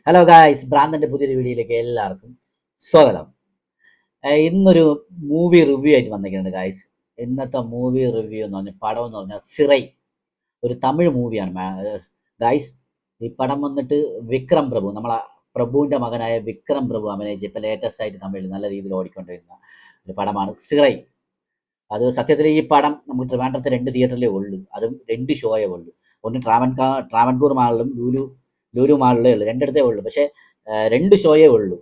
Hello guys, ഭ്രാന്തന്റെ പുതിയൊരു വീഡിയോയിലേക്ക് എല്ലാവർക്കും സ്വാഗതം. ഇന്നൊരു മൂവി റിവ്യൂ ആയിട്ട് വന്നിരിക്കുന്നുണ്ട് ഗായ്സ്. ഇന്നത്തെ മൂവി റിവ്യൂ എന്ന് പറഞ്ഞാൽ പടം എന്ന് പറഞ്ഞാൽ സിറൈ, ഒരു തമിഴ് മൂവിയാണ് ഗായ്സ്. ഈ പടം വന്നിട്ട് വിക്രം പ്രഭു, നമ്മളെ പ്രഭുവിൻ്റെ മകനായ വിക്രം പ്രഭു അഭിനയിച്ച് ഇപ്പോൾ ലേറ്റസ്റ്റ് ആയിട്ട് തമിഴിൽ നല്ല രീതിയിൽ ഓടിക്കൊണ്ടിരുന്ന ഒരു പടമാണ് സിറൈ. അത് സത്യത്തിൽ ഈ പടം നമുക്ക് ട്രിവാൻഡ്രത്ത് 2 തിയേറ്ററിലേ ഉള്ളൂ, അതും 2 ഷോയേ ഉള്ളൂ. ഒന്ന് ട്രാവൻകൂർ മാളിലും ലുലു മാളിലേ ഉള്ളൂ, രണ്ടിടത്തേ ഉള്ളൂ. പക്ഷേ 2 ഷോയേ ഉള്ളൂ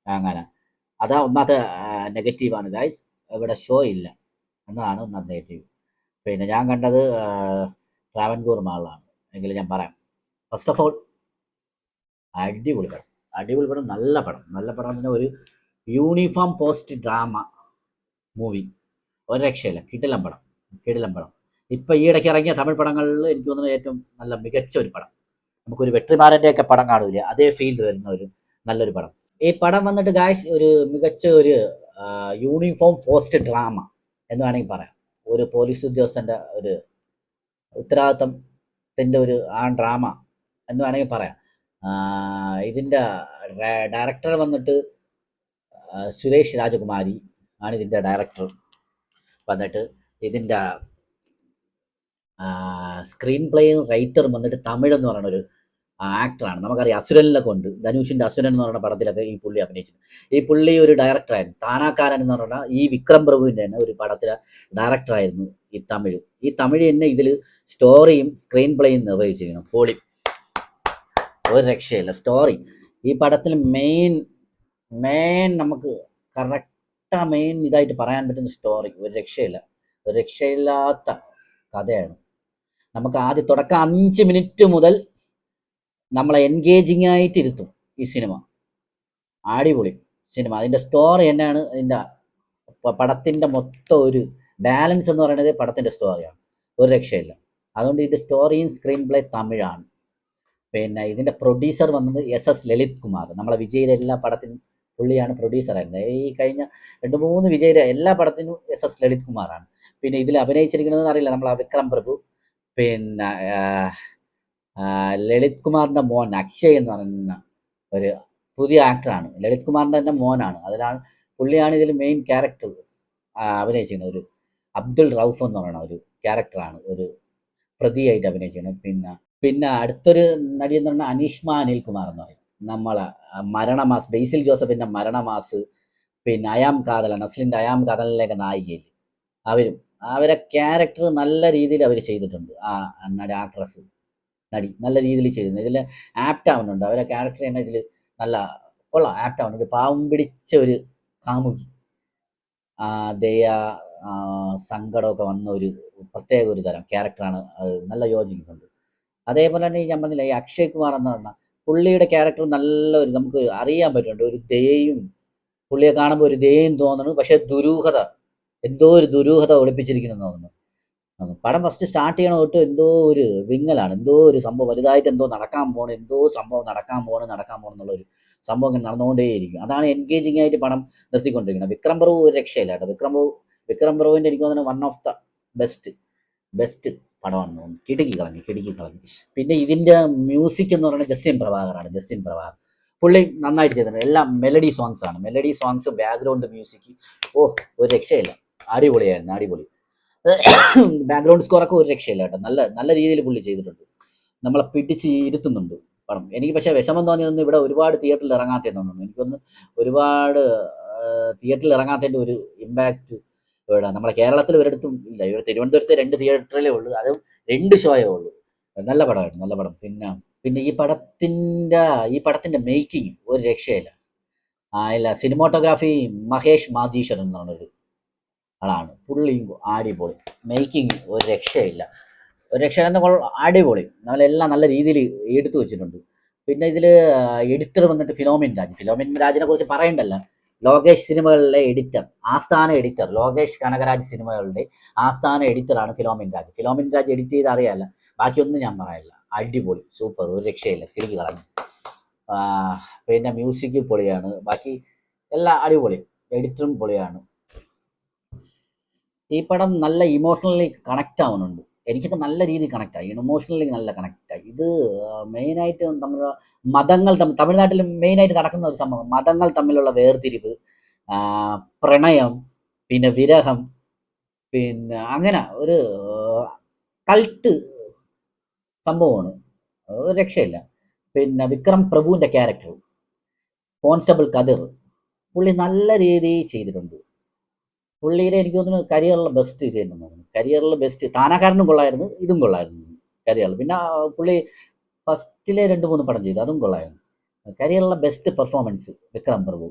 അങ്ങനെ. അതാ ഒന്നാമത്തെ നെഗറ്റീവാണ് ഗായ്സ്, ഇവിടെ ഷോ ഇല്ല എന്നതാണ് ഒന്നാമത്തെ നെഗറ്റീവ്. പിന്നെ ഞാൻ കണ്ടത് ട്രാവൻകൂർ മാളിലാണ് എങ്കിൽ ഞാൻ പറയാം. ഫസ്റ്റ് ഓഫ് ഓൾ അടിപൊളി പടം, അടിപൊളി പടം, നല്ല പടം. നല്ല പടം എന്ന് പറഞ്ഞാൽ ഒരു യൂണിഫോം പോസ്റ്റ് ഡ്രാമ മൂവി, ഒരു രക്ഷയില്ല. കിടിലം പടം, കിടിലം പടം. ഇപ്പം ഈ ഇടയ്ക്ക് ഇറങ്ങിയ തമിഴ് പടങ്ങളിൽ എനിക്ക് തോന്നുന്നത് ഏറ്റവും നല്ല മികച്ച ഒരു പടം. നമുക്കൊരു വെട്രിമാരൻ്റെയൊക്കെ പടം കാണില്ലേ, അതേ ഫീൽഡ് വരുന്ന ഒരു നല്ലൊരു പടം. ഈ പടം വന്നിട്ട് ഗായ്സ് ഒരു മികച്ച ഒരു യൂണിഫോം പോസ്റ്റ് ഡ്രാമ എന്ന് വേണമെങ്കിൽ പറയാം. ഒരു പോലീസ് ഉദ്യോഗസ്ഥൻ്റെ ഒരു ഉത്തരവാദിത്തത്തിൻ്റെ ഒരു ഡ്രാമ എന്ന് വേണമെങ്കിൽ പറയാം. ഇതിൻ്റെ ഡയറക്ടർ വന്നിട്ട് സുരേഷ് രാജകുമാരി ആണ് ഇതിൻ്റെ ഡയറക്ടർ. വന്നിട്ട് ഇതിൻ്റെ സ്ക്രീൻ പ്ലേയും റൈറ്ററും വന്നിട്ട് തമിഴ് എന്ന് പറയുന്ന ഒരു ആക്ടറാണ്. നമുക്കറിയാം അസുരനിലൊക്കെ ഉണ്ട്, ധനുഷിൻ്റെ അസുരൻ എന്ന് പറയുന്ന പടത്തിലൊക്കെ ഈ പുള്ളി അഭിനയിച്ചിട്ടുണ്ട്. ഈ പുള്ളി ഒരു ഡയറക്ടറായിരുന്നു, താനാക്കാരൻ എന്ന് പറഞ്ഞാൽ ഈ വിക്രം പ്രഭുവിൻ്റെ തന്നെ ഒരു പടത്തിലെ ഡയറക്ടറായിരുന്നു ഈ തമിഴ്. ഈ തമിഴ് തന്നെ ഇതിൽ സ്റ്റോറിയും സ്ക്രീൻ പ്ലേയും നിർവഹിച്ചിരിക്കണം. പൊളി, ഒരു രക്ഷയില്ല. സ്റ്റോറി ഈ പടത്തിൽ മെയിൻ നമുക്ക് മെയിൻ ഇതായിട്ട് പറയാൻ പറ്റുന്ന സ്റ്റോറി, ഒരു രക്ഷയില്ല. ഒരു രക്ഷയില്ലാത്ത കഥയാണ്. നമുക്ക് ആദ്യം തുടക്കം 5 മിനിറ്റ് മുതൽ നമ്മളെ എൻഗേജിങ് ആയിട്ട് ഇരുത്തും ഈ സിനിമ. അടിപൊളി സിനിമ. അതിൻ്റെ സ്റ്റോറി തന്നെയാണ് ഇതിൻ്റെ പടത്തിൻ്റെ മൊത്തം ഒരു ബാലൻസ് എന്ന് പറയുന്നത്. പടത്തിൻ്റെ സ്റ്റോറിയാണ്, ഒരു രക്ഷയില്ല. അതുകൊണ്ട് ഇതിൻ്റെ സ്റ്റോറിയും സ്ക്രീൻ പ്ലേ തമിഴാണ്. പിന്നെ ഇതിൻ്റെ പ്രൊഡ്യൂസർ വന്നത് SS ലളിത് കുമാർ. നമ്മളെ വിജയിലെ എല്ലാ പടത്തിനും പുള്ളിയാണ് പ്രൊഡ്യൂസറായിരുന്നത്. ഈ കഴിഞ്ഞ 2-3 വിജയിലെ എല്ലാ പടത്തിനും SS ലളിത് കുമാറാണ്. പിന്നെ ഇതിൽ അഭിനയിച്ചിരിക്കുന്നതെന്ന് അറിയില്ല, നമ്മളെ വിക്രം പ്രഭു, പിന്നെ ലളിത് കുമാറിൻ്റെ മോൻ അക്ഷയ് എന്ന് പറയുന്ന ഒരു പുതിയ ആക്ടറാണ്. ലളിത് കുമാറിൻ്റെ തന്നെ മോനാണ്. അതിലാണ് പുള്ളിയാണ് ഇതിൽ മെയിൻ ക്യാരക്ടർ അഭിനയിച്ചിരിക്കുന്നത്. ഒരു അബ്ദുൾ റൌഫ് എന്ന് പറയുന്ന ഒരു ക്യാരക്ടറാണ് ഒരു പ്രതിയായിട്ട് അഭിനയിച്ചിരിക്കുന്നത്. പിന്നെ അടുത്തൊരു നടി എന്ന് പറഞ്ഞാൽ അനീഷ്മ അനിൽകുമാർ എന്ന് പറയും. നമ്മളെ മരണമാസ്, ബേസിൽ ജോസഫിൻ്റെ മരണമാസ്, പിന്നെ അയാം കാതല, നസ്ലിൻ്റെ അയാം കാതലിലേക്ക് നായികയിൽ അവരെ ക്യാരക്ടർ നല്ല രീതിയിൽ അവർ ചെയ്തിട്ടുണ്ട്. ആക്ട്രസ് നടി നല്ല രീതിയിൽ ചെയ്തിട്ടുണ്ട്. ഇതിൽ ആപ്റ്റ് ആവുന്നുണ്ട്, അവരെ ക്യാരക്ടർ തന്നെ ഇതിൽ നല്ല കൊള്ളാം, ആപ്റ്റ് ആവുന്നുണ്ട്. ഒരു പാവം പിടിച്ച ഒരു കാമുകി, ദയ, സങ്കടമൊക്കെ വന്ന ഒരു പ്രത്യേക ഒരു തരം ക്യാരക്ടറാണ്. അത് നല്ല യോജിക്കുന്നുണ്ട്. അതേപോലെ തന്നെ ഞാൻ പറഞ്ഞില്ല, ഈ അക്ഷയ് കുമാർ എന്ന് പറഞ്ഞാൽ പുള്ളിയുടെ ക്യാരക്ടർ നല്ലൊരു നമുക്ക് അറിയാൻ പറ്റുന്നുണ്ട്. ഒരു ദയയും, പുള്ളിയെ കാണുമ്പോൾ ഒരു ദയയും തോന്നുന്നു, പക്ഷേ എന്തോ ഒരു ദുരൂഹത ഒളിപ്പിച്ചിരിക്കുന്നു തോന്നുന്നു. പടം ഫസ്റ്റ് സ്റ്റാർട്ട് ചെയ്യണ തൊട്ട് എന്തോ ഒരു വിങ്ങലാണ്, എന്തോ ഒരു സംഭവം വലുതായിട്ട് എന്തോ നടക്കാൻ പോകണം, എന്തോ സംഭവം നടക്കാൻ പോകണം എന്നുള്ളൊരു സംഭവം ഇങ്ങനെ നടന്നുകൊണ്ടേയിരിക്കും. അതാണ് എൻഗേജിങ് ആയിട്ട് പടം നിർത്തിക്കൊണ്ടിരിക്കുന്നത്. വിക്രം പ്രഭു ഒരു രക്ഷയില്ല കേട്ടോ. വിക്രം പ്രഭുവിൻ്റെ എനിക്ക് തോന്നുന്നത് വൺ ഓഫ് ദ ബെസ്റ്റ് പടമാണ് തോന്നുന്നു. കിടുക്കി കളഞ്ഞു. പിന്നെ ഇതിൻ്റെ മ്യൂസിക് എന്ന് പറയുന്നത് ജസ്റ്റിൻ പ്രഭാകർ. പുള്ളി നന്നായിട്ട് ചെയ്തിട്ടുണ്ട്. എല്ലാം മെലഡി സോങ്സ്, ബാക്ക്ഗ്രൗണ്ട് മ്യൂസിക്, ഒരു രക്ഷയില്ല. അടിപൊളി. ബാക്ക്ഗ്രൗണ്ട് സ്കോറൊക്കെ ഒരു രക്ഷയില്ല കേട്ടോ. നല്ല രീതിയിൽ പുള്ളി ചെയ്തിട്ടുണ്ട്, നമ്മളെ പിടിച്ച് ഇരുത്തുന്നുണ്ട് പടം. എനിക്ക് പക്ഷേ വിഷമം തോന്നിയതൊന്നും ഇവിടെ ഒരുപാട് തിയേറ്ററിൽ ഇറങ്ങാത്തതെന്ന് തോന്നുന്നു. എനിക്കൊന്ന് ഒരുപാട് തിയേറ്ററിൽ ഇറങ്ങാത്തതിൻ്റെ ഒരു ഇമ്പാക്റ്റ് ഇവിടെ നമ്മളെ കേരളത്തിൽ ഒരിടത്തും ഇല്ല. ഇവിടെ തിരുവനന്തപുരത്ത് 2 തിയേറ്ററിലേ ഉള്ളൂ, അതും 2 ഷോയേ ഉള്ളൂ. നല്ല പടം. പിന്നെ ഈ പടത്തിൻ്റെ മേക്കിംഗ് ഒരു രക്ഷയില്ല. ഇല്ല, സിനിമാറ്റോഗ്രാഫി മഹേഷ് മാധീശ്വരൻ എന്ന് പറഞ്ഞൊരു ആളാണ്. പുള്ളിയും അടിപൊളി. മേക്കിംഗ് ഒരു രക്ഷയില്ല. അടിപൊളി. നമ്മളെല്ലാം നല്ല രീതിയിൽ എടുത്തു വെച്ചിട്ടുണ്ട്. പിന്നെ ഇതിൽ എഡിറ്റർ വന്നിട്ട് ഫിലോമിൻ രാജിനെ കുറിച്ച് പറയണ്ടല്ല. ലോകേഷ് സിനിമകളിലെ എഡിറ്റർ, ആസ്ഥാന എഡിറ്റർ, ലോകേഷ് കനകരാജ് സിനിമകളുടെ ആസ്ഥാന എഡിറ്ററാണ് ഫിലോമിൻ രാജ് എഡിറ്റ് ചെയ്ത് അറിയാമല്ല, ബാക്കിയൊന്നും ഞാൻ പറയില്ല. അടിപൊളി, സൂപ്പർ, ഒരു രക്ഷയില്ല, കിടുക്കി കളഞ്ഞു. പിന്നെ മ്യൂസിക് പൊളിയാണ്, ബാക്കി എല്ലാം അടിപൊളി, എഡിറ്ററും പൊളിയാണ്. ഈ പടം നല്ല ഇമോഷണലി കണക്റ്റ് ആവുന്നുണ്ട്. എനിക്കൊക്കെ നല്ല രീതിയിൽ കണക്റ്റായി, ഇമോഷണലി നല്ല കണക്റ്റായി. ഇത് മെയിനായിട്ട് നമ്മൾ മതങ്ങൾ തമ്മിൽ, തമിഴ്നാട്ടിൽ മെയിനായിട്ട് നടക്കുന്ന ഒരു സംഭവം മതങ്ങൾ തമ്മിലുള്ള വേർതിരിവ്, പ്രണയം, പിന്നെ വിരഹം, പിന്നെ അങ്ങനെ ഒരു കൾട്ട് സംഭവമാണ്. ഒരു രക്ഷയില്ല. പിന്നെ വിക്രം പ്രഭുവിൻ്റെ ക്യാരക്ടർ കോൺസ്റ്റബിൾ കതിർ, പുള്ളി നല്ല രീതിയിൽ ചെയ്തിട്ടുണ്ട്. പുള്ളിയുടെ എനിക്ക് തോന്നുന്നു കരിയറിലെ ബെസ്റ്റ് ഇത് തന്നെ തോന്നുന്നു. കരിയറിലെ ബെസ്റ്റ്. താനാകാരനും കൊള്ളായിരുന്നു, ഇതും കൊള്ളായിരുന്നു കരിയറിൽ. പിന്നെ പുള്ളി ഫസ്റ്റിലെ 2-3 പടം ചെയ്തു, അതും കൊള്ളായിരുന്നു. കരിയറിലെ ബെസ്റ്റ് പെർഫോമൻസ് വിക്രം പ്രഭു.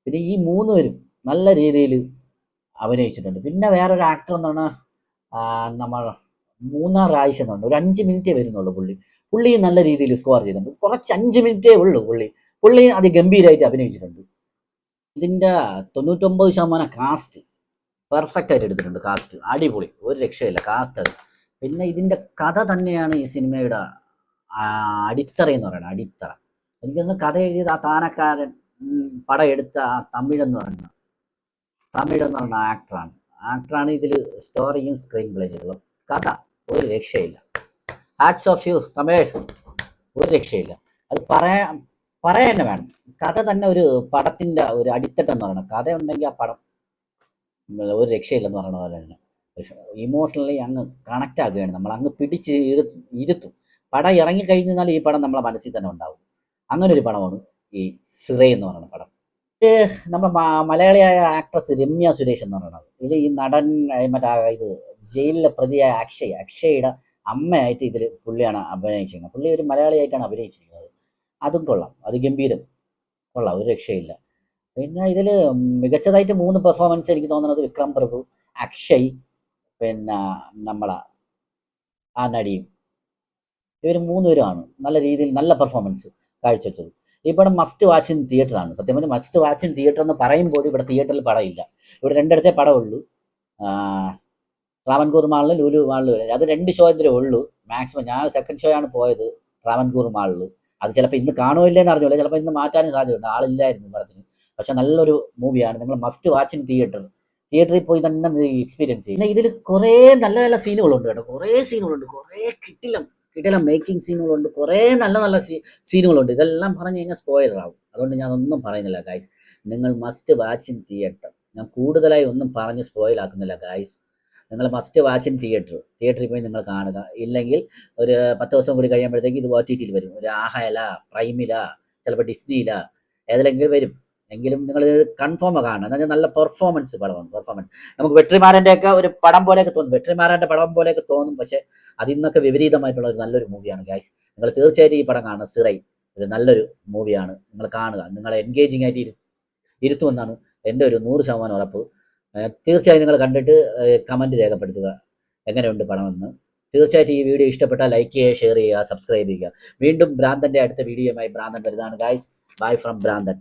പിന്നെ ഈ 3 പേരും നല്ല രീതിയിൽ അഭിനയിച്ചിട്ടുണ്ട്. പിന്നെ വേറൊരു ആക്ടർ എന്നാണ് നമ്മൾ മൂന്നാർ രാജേഷ് എന്നുണ്ട്. ഒരു 5 മിനിറ്റേ വരുന്നുള്ളൂ പുള്ളി നല്ല രീതിയിൽ സ്കോർ ചെയ്തിട്ടുണ്ട്. കുറച്ച് 5 മിനിറ്റേ ഉള്ളൂ പുള്ളി അതിഗംഭീരമായിട്ട് അഭിനയിച്ചിട്ടുണ്ട്. ഇതിൻ്റെ 99% കാസ്റ്റ് പെർഫെക്റ്റ് ആയിട്ട് എടുത്തിട്ടുണ്ട്. കാസ്റ്റ് അടിപൊളി, ഒരു രക്ഷയില്ല കാസ്റ്റ് അത്. പിന്നെ ഇതിൻ്റെ കഥ തന്നെയാണ് ഈ സിനിമയുടെ അടിത്തറയെന്ന് പറയുന്നത്. അടിത്തറ എനിക്കൊന്ന് കഥ എഴുതിയത് ആ താനക്കാരൻ പടം എടുത്ത ആ തമിഴെന്ന് പറയുന്ന ആക്ടറാണ് ഇതിൽ സ്റ്റോറിയും സ്ക്രീൻ പ്ലേ ചെയ്തത്. കഥ ഒരു രക്ഷയില്ല. ഹാറ്റ്സ് ഓഫ് യു തമിഴ്, ഒരു രക്ഷയില്ല. അത് പറയാൻ തന്നെ വേണം. കഥ തന്നെ ഒരു പടത്തിൻ്റെ ഒരു അടിത്തട്ടെന്ന് പറയണം. കഥ ഉണ്ടെങ്കിൽ ആ പടം ഒരു രക്ഷയില്ലെന്ന് പറയുന്ന പോലെ തന്നെ ഇമോഷണലി അങ്ങ് കണക്റ്റ് ആകുകയാണ്. നമ്മൾ അങ്ങ് പിടിച്ച് ഇരുത്തും. പടം ഇറങ്ങിക്കഴിഞ്ഞാൽ ഈ പടം നമ്മളെ മനസ്സിൽ തന്നെ ഉണ്ടാവും. അങ്ങനെ ഒരു പടമാണ് ഈ സിറൈ എന്ന് പറയുന്ന പടം. നമ്മുടെ മലയാളിയായ ആക്ട്രസ് രമ്യ സുരേഷ് എന്ന് പറയുന്നത്. ഇതിൽ ഈ നടൻ ഇത് ജയിലിലെ പ്രതിയായ അക്ഷയുടെ അമ്മയായിട്ട് ഇതിൽ പുള്ളിയാണ് അഭിനയിച്ചിരിക്കുന്നത്. പുള്ളി ഒരു മലയാളിയായിട്ടാണ് അഭിനയിച്ചിരിക്കുന്നത്. അതും കൊള്ളാം, അത് ഗംഭീരം, കൊള്ളാം, ഒരു രക്ഷയില്ല. പിന്നെ ഇതിൽ മികച്ചതായിട്ട് 3 പെർഫോമൻസ് എനിക്ക് തോന്നുന്നത് വിക്രം പ്രഭു, അക്ഷയ്, പിന്നെ നമ്മളെ ആ നടിയും. ഇവർ 3 പേരുമാണ് നല്ല രീതിയിൽ നല്ല പെർഫോമൻസ് കാഴ്ചവെച്ചത്. ഈ പടം മസ്റ്റ് വാച്ച് ഇൻ തിയേറ്ററാണ്. സത്യം പറഞ്ഞാൽ മസ്റ്റ് വാച്ച് ഇൻ തിയേറ്റർ എന്ന് പറയുമ്പോൾ ഇവിടെ തിയേറ്ററിൽ പടമില്ല. ഇവിടെ 2 പടമുള്ളൂ. ട്രാവൻകൂർ മാളിൽ, ലുലു മാളിൽ. അത് 2 ഷോ എന്തേ ഉള്ളൂ മാക്സിമം. ഞാൻ സെക്കൻഡ് ഷോ ആണ് പോയത് ട്രാവൻകൂർ മാളിൽ. അത് ചിലപ്പോൾ ഇന്ന് കാണുമില്ലെന്ന് അറിഞ്ഞില്ല, ചിലപ്പോൾ ഇന്ന് മാറ്റാനും സാധ്യതയുണ്ട്. ആളില്ലായിരുന്നു പടത്തിന്. പക്ഷെ നല്ലൊരു മൂവിയാണ്. നിങ്ങൾ മസ്റ്റ് വാച്ച് ഇൻ തിയേറ്ററിൽ പോയി തന്നെ എക്സ്പീരിയൻസ് ചെയ്യും. പിന്നെ ഇതിൽ കുറേ നല്ല നല്ല സീനുകളുണ്ട് കേട്ടോ. കുറേ കിടിലം മേക്കിംഗ് സീനുകളുണ്ട്. കുറേ നല്ല സീനുകളുണ്ട്. ഇതെല്ലാം പറഞ്ഞു കഴിഞ്ഞാൽ സ്പോയിലർ ആവും. അതുകൊണ്ട് ഞാൻ ഒന്നും പറയുന്നില്ല ഗായ്സ്. നിങ്ങൾ മസ്റ്റ് വാച്ച് ഇൻ തിയേറ്റർ. ഞാൻ കൂടുതലായി ഒന്നും പറഞ്ഞ് സ്പോയിലാക്കുന്നില്ല ഗായ്സ്. നിങ്ങൾ മസ്റ്റ് വാച്ച് ഇൻ തിയേറ്ററിൽ പോയി നിങ്ങൾ കാണുക. ഇല്ലെങ്കിൽ ഒരു 10 ദിവസം കൂടി കഴിയുമ്പോഴത്തേക്ക് ഇത് OTTയിൽ വരും. ഒരു ആഹയില, പ്രൈമില, ചിലപ്പോൾ ഡിസ്നിയില, ഏതിലെങ്കിലും വരും. എങ്കിലും നിങ്ങൾ കൺഫേം കാണണം. എന്നാൽ നല്ല പെർഫോമൻസ് പടമാണ്. നമുക്ക് വെട്രിമാരൻ്റെയൊക്കെ ഒരു പടം പോലെയൊക്കെ തോന്നും. വെട്രിമാരൻ്റെ പടം പോലെയൊക്കെ തോന്നും. പക്ഷേ അതിൽ നിന്നൊക്കെ വിപരീതമായിട്ടുള്ള ഒരു നല്ലൊരു മൂവിയാണ് ഗൈസ്. നിങ്ങൾ തീർച്ചയായിട്ടും ഈ പടം കാണണം. സിറൈ ഒരു നല്ലൊരു മൂവിയാണ്. നിങ്ങൾ കാണുക. നിങ്ങളെ എൻഗേജിങ് ആയിട്ട് ഇരുത്തുമെന്നാണ് എൻ്റെ ഒരു 100% ഉറപ്പ്. തീർച്ചയായും നിങ്ങൾ കണ്ടിട്ട് കമൻറ്റ് രേഖപ്പെടുത്തുക എങ്ങനെയുണ്ട് പടമെന്ന്. തീർച്ചയായിട്ടും ഈ വീഡിയോ ഇഷ്ടപ്പെട്ടാൽ ലൈക്ക് ചെയ്യുക, ഷെയർ ചെയ്യുക, സബ്സ്ക്രൈബ് ചെയ്യുക. വീണ്ടും ഭ്രാന്തൻ്റെ അടുത്ത വീഡിയോയുമായി ഭ്രാന്തൻ വരുന്നതാണ് ഗൈസ്. ബൈ ഫ്രം ഭ്രാന്തൻ.